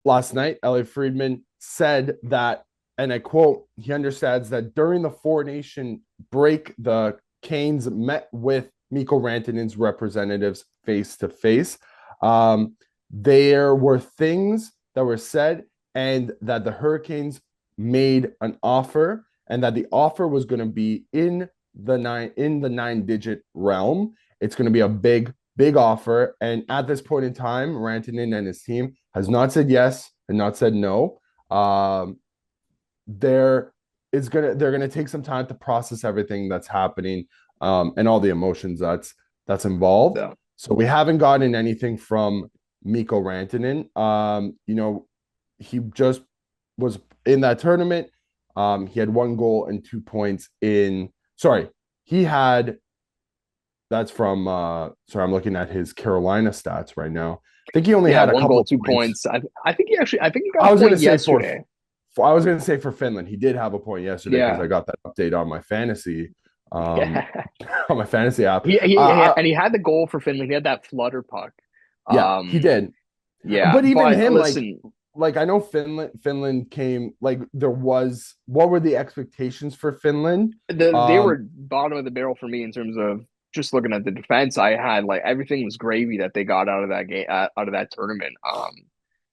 last night, Elliotte Friedman said that, and I quote, he understands that during the Four Nation break, the Canes met with Mikko Rantanen's representatives face to face. There were things that were said, and that the Hurricanes made an offer, and that the offer was going to be in the nine digit realm. It's going to be a big offer. And at this point in time, Rantanen and his team has not said yes and not said no. Um, there they're gonna take some time to process everything that's happening, and all the emotions that's involved. So So we haven't gotten anything from Mikko Rantanen. He just was in that tournament. He had 1 goal and 2 points in. Sorry, he had that's from sorry, I'm looking at his Carolina stats right now. I think he only yeah, had a one couple goal, of two points. points. I think he got I a was gonna point say yesterday. I was gonna say for Finland, he did have a point yesterday because Yeah, I got that update on my fantasy um yeah. on my fantasy app. And he had the goal for Finland. He had that flutter puck. Yeah, he Um, did. yeah, But even but him, listen, like I know Finland came like there was what were the expectations for Finland? they Um, were bottom of the barrel for me in terms of just looking at the defense. I had like everything was gravy that they got out of that game, out of that tournament. but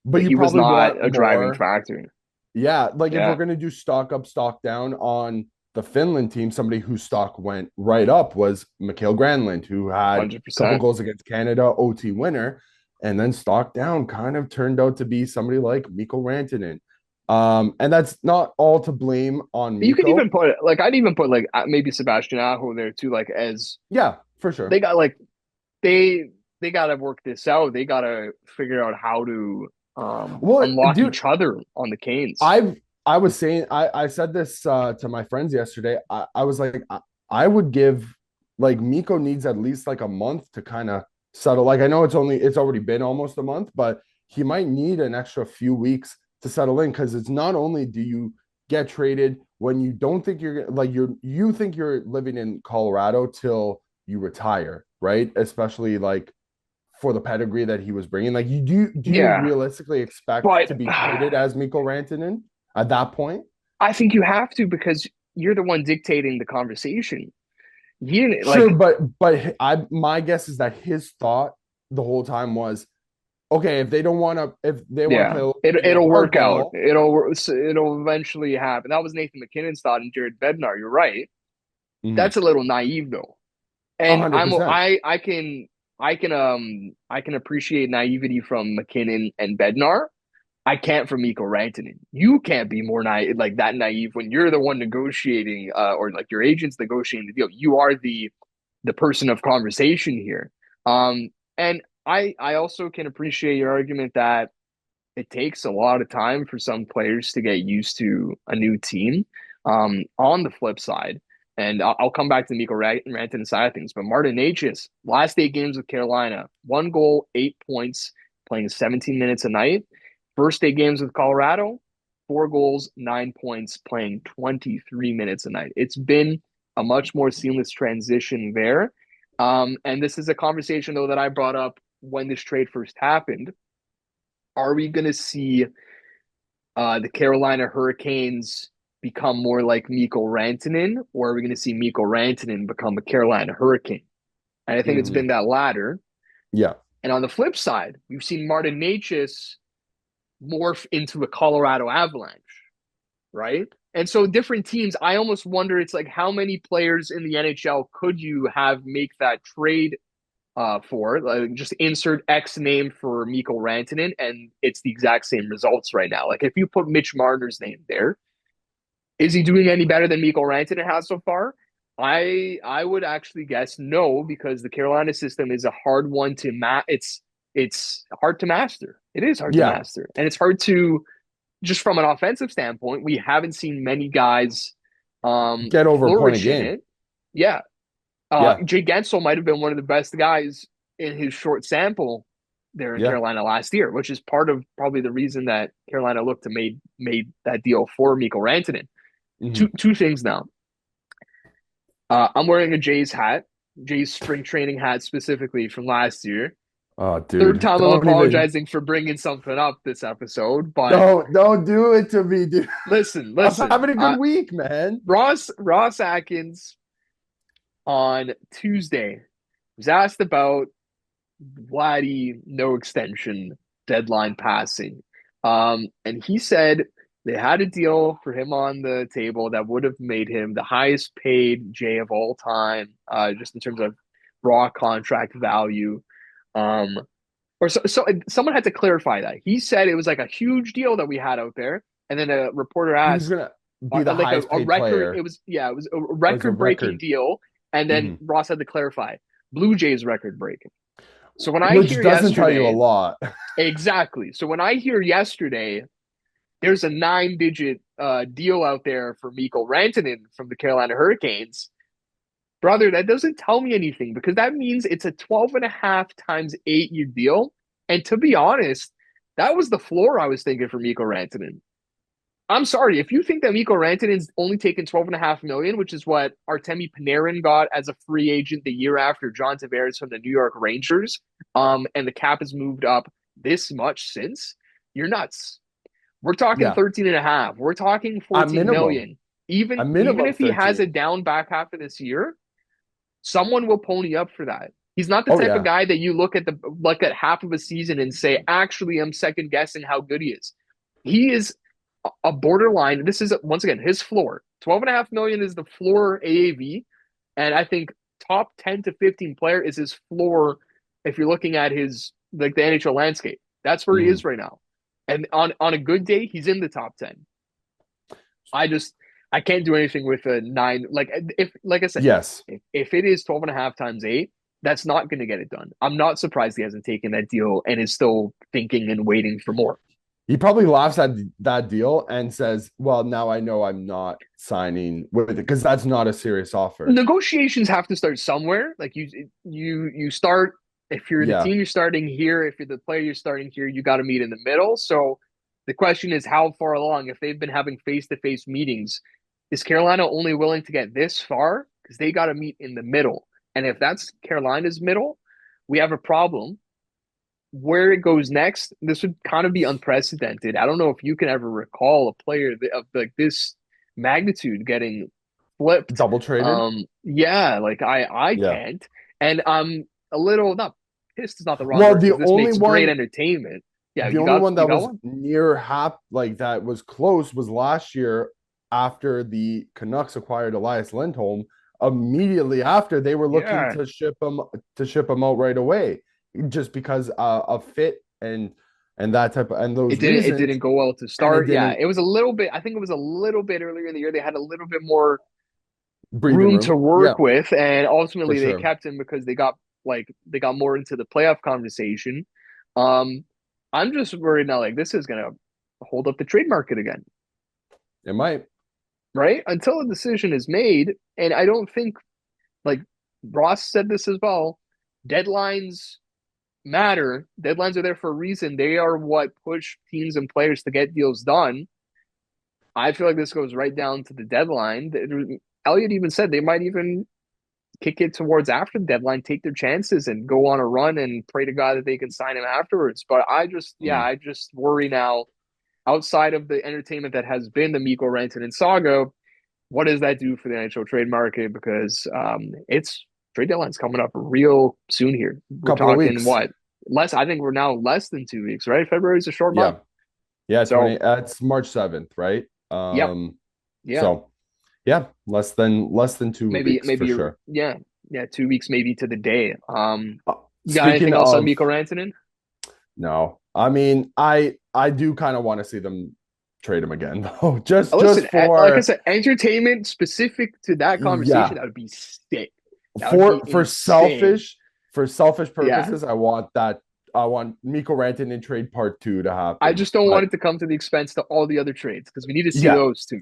But you he was probably not want a driving more. factor. Yeah, like if we're Yeah, gonna do stock up, stock down on the Finland team, somebody whose stock went right up was Mikael Granlund, who had a couple 100%. goals against Canada, OT winner, and then stock down kind of turned out to be somebody like Mikko Rantanen. And that's not all to blame on You could even Mikko. put like I'd even put like maybe Sebastian Aho there too. Like as Yeah, for sure. they got like they they got to work this out. They got to figure out how to Well, unlock dude, each other on the Canes. I've I was saying I said this to my friends yesterday. I was like I would give like Miko needs at least like a month to kind of settle. Like I know it's already been almost a month, but he might need an extra few weeks to settle in because it's not only do you get traded when you don't think you're like you think you're living in Colorado till you retire, right? Especially like for the pedigree that he was bringing. Like, you do you Yeah, realistically expect but to be traded as Mikko Rantanen at that point? I think you have to because you're the one dictating the conversation. You didn't Sure, like but I my guess is that his thought the whole time was, okay, if they want to yeah, play a little bit more it'll work out. hardball. It'll eventually happen. That was Nathan McKinnon's thought and Jared Bednar. You're right. Mhm. That's a little naive though. And 100%. I can appreciate naivety from McKinnon and Bednar. I can't from Mikko Rantanen. You can't be more naive like that naive when you're the one negotiating or like your agent's negotiating the deal. You are the person of conversation here. And I also can appreciate your argument that it takes a lot of time for some players to get used to a new team. On the flip side, and I'll come back to the Mikko Rantanen side of things, but Martin Necas, last 8 games with Carolina, 1 goal, 8 points, playing 17 minutes a night. First 8 games with Colorado, 4 goals, 9 points, playing 23 minutes a night. It's been a much more seamless transition there. And this is a conversation, though, that I brought up when this trade first happened. Are we going to see the Carolina Hurricanes become more like Mikko Rantanen, or are we going to see Mikko Rantanen become a Carolina Hurricane? And I think it's Mhm. been that latter. Yeah. And on the flip side, we've seen Martin Necas morph into a Colorado Avalanche, right? And so different teams, I almost wonder it's like how many players in the NHL could you have make that trade for? Just insert X name for Mikko Rantanen, and it's the exact same results right now. Like if you put Mitch Marner's name there, is he doing any better than Mikko Rantanen has so far? I would actually guess no because the Carolina system is a hard one to it's hard to master. It is hard to Yeah. master, and it's hard to just from an offensive standpoint. We haven't seen many guys Get over a point a flourish in game. it. Yeah, Yeah. Jay Gensel might have been one of the best guys in his short sample there in Yeah. Carolina last year, which is part of probably the reason that Carolina looked to made that deal for Mikko Rantanen. Mhm. Two things now. I'm wearing a Jays hat, Jays spring training hat specifically from last year. Oh, Third dude, time I'm don't even apologizing for bringing something up this episode, but don't do it to me, dude. listen, I was listen. having a good week, man. Ross Atkins on Tuesday was asked about Vladdy no extension deadline passing. And he said they had a deal for him on the table that would have made him the highest paid J of all time, just in terms of raw contract value. Um, so someone had to clarify that. He said it was like a huge deal that we had out there. And then a reporter He was asked, gonna be the like highest a paid record, player. it was a It was a record breaking record. deal. And then Mhm. Ross had to clarify Blue Jays record breaking. So when I Which hear doesn't tell you a yesterday, lot. exactly. So when I hear yesterday, there's a 9-digit deal out there for Mikko Rantanen from the Carolina Hurricanes. Brother, that doesn't tell me anything because that means it's a 12 and a half times 8-year deal. And to be honest, that was the floor I was thinking for Mikko Rantanen. I'm sorry, if you think that Mikko Rantanen's only taken 12.5 million, which is what Artemi Panarin got as a free agent the year after John Tavares from the New York Rangers, and the cap has moved up this much since, you're nuts. We're talking Yeah, 13 and a half. We're talking a 14 minimum, million. a Even minimum if he has a 13. down back half of this year, someone will pony up for that. He's not the Oh type of yeah, guy that you look at half of a season and say, actually, I'm second guessing how good he is. He is a borderline. This is once again his floor. 12.5 million is the floor AAV. And I think top 10 to 15 player is his floor if you're looking at his like the NHL landscape. That's where he mm-hmm. is right now. And on a good day, he's in the top 10. I just I can't do anything with a nine. Like if like I said, Yes. if it is 12 and a half times eight, that's not going to get it done. I'm not surprised he hasn't taken that deal and is still thinking and waiting for more. He probably laughs at that deal and says, "Well, now I know I'm not signing with it because that's not a serious offer." Negotiations have to start somewhere. Like you start if you're the Yeah, team you're starting here, if you're the player you're starting here, you got to meet in the middle. So the question is how far along if they've been having face-to-face meetings, is Carolina only willing to get this far because they got to meet in the middle. And if that's Carolina's middle, we have a problem. Where it goes next, this would kind of be unprecedented. I don't know if you can ever recall a player of like this magnitude getting flipped. double traded. Yeah, like I Yeah. can't, and I'm a little not pissed is not the wrong Well, word because this makes great entertainment. Yeah, the only one you that got was one. near like that was close was last year after the Canucks acquired Elias Lindholm. Immediately after, they were looking Yeah, to ship him out right away, just because of fit and that type of and those it didn't reasons, go well to and it start. Yeah, didn't it was a little bit. I think it was a little bit earlier in the year. They had a little bit more breathing room to room. Yeah, work with, and for ultimately they sure. kept him because they got more into the playoff conversation. Um, I'm just worried now, like this is gonna hold up the trade market again, It might. right? Until a decision is made, and I don't think like Ross said this as well. Deadlines matter. Deadlines are there for a reason. They are what push teams and players to get deals done. I feel like this goes right down to the deadline. Elliotte even said they might even kick it towards after the deadline, take their chances and go on a run and pray to God that they can sign him afterwards. But Mm. I just worry now outside of the entertainment that has been the Mikko Rantanen saga. What does that do for the NHL trade market? Because it's trade deadline's coming up real soon here. We're Couple of talking weeks. what? Less, I think we're now less than 2 weeks, right? February is a short month. Yeah. Yeah, So, 20. It's March 7th, right? yep. Yeah. So yeah, less than two weeks for Maybe, sure. yeah. Yeah. 2 weeks maybe to the day. Uh, You got Speaking anything else on of Mikko Rantanen? no, I mean I do kind of want to see them trade him again though. Just Listen, like I for said, entertainment specific to that conversation, yeah, that would be sick. That would be for insane. selfish Yeah. purposes, I want Mikko Rantanen trade part two to I happen. just don't want But it to come to the expense to all the other trades because we need to see yeah, those too.